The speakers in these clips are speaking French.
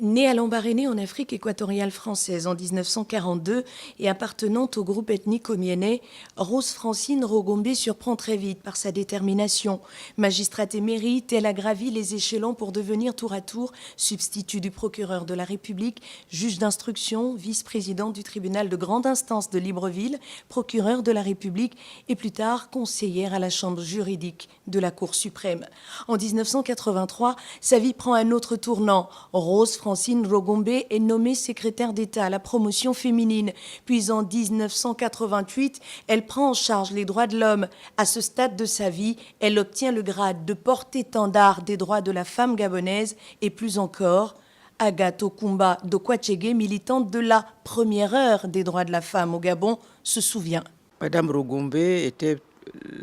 Née à Lambaréné en Afrique équatoriale française en 1942 et appartenant au groupe ethnique omienais, Rose Francine Rogombe surprend très vite par sa détermination. Magistrate émérite, elle a gravi les échelons pour devenir tour à tour substitut du procureur de la République, juge d'instruction, vice-présidente du tribunal de grande instance de Libreville, procureur de la République et plus tard conseillère à la chambre juridique de la Cour suprême. En 1983, sa vie prend un autre tournant. Rose Francine Rogombe est nommée secrétaire d'État à la promotion féminine. Puis en 1988, elle prend en charge les droits de l'homme. À ce stade de sa vie, elle obtient le grade de porte-étendard des droits de la femme gabonaise et plus encore, Agathe Okumba Dokwachegue, militante de la première heure des droits de la femme au Gabon, se souvient. Madame Rogombe était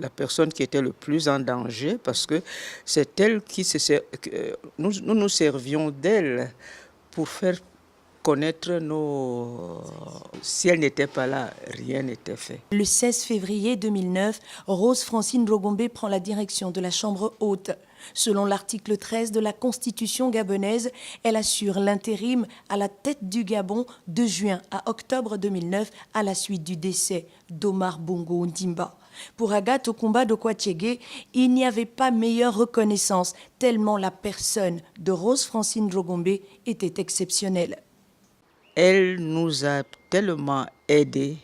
la personne qui était le plus en danger parce que c'est elle qui nous servions d'elle pour faire connaître nos... Si elle n'était pas là, rien n'était fait. Le 16 février 2009, Rose Francine Rogombe prend la direction de la Chambre haute. Selon l'article 13 de la Constitution gabonaise, elle assure l'intérim à la tête du Gabon de juin à octobre 2009 à la suite du décès d'Omar Bongo Ondimba. Pour Agathe Okumba Dokwachegue, il n'y avait pas meilleure reconnaissance, tellement la personne de Rose Francine Rogombe était exceptionnelle. Elle nous a tellement aidés,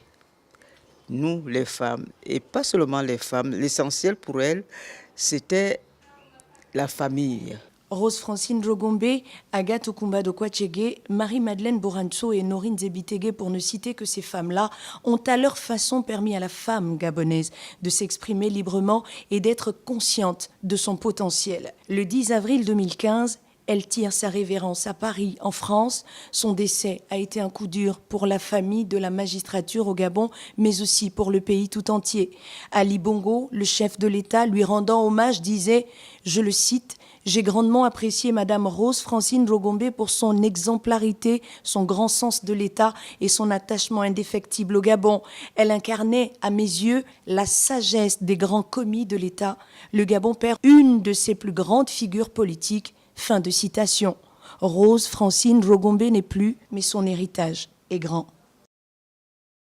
nous les femmes, et pas seulement les femmes. L'essentiel pour elle, c'était la famille. Rose Francine Rogombe, Agathe Okumba Dokwachegue, Marie-Madeleine Borancho et Norine Zebitege, pour ne citer que ces femmes-là, ont à leur façon permis à la femme gabonaise de s'exprimer librement et d'être consciente de son potentiel. Le 10 avril 2015, elle tire sa révérence à Paris, en France. Son décès a été un coup dur pour la famille de la magistrature au Gabon, mais aussi pour le pays tout entier. Ali Bongo, le chef de l'État, lui rendant hommage, disait, je le cite, « J'ai grandement apprécié Madame Rose Francine Rogombe pour son exemplarité, son grand sens de l'État et son attachement indéfectible au Gabon. Elle incarnait, à mes yeux, la sagesse des grands commis de l'État. Le Gabon perd une de ses plus grandes figures politiques. » Fin de citation. Rose Francine Rogombe n'est plus, mais son héritage est grand.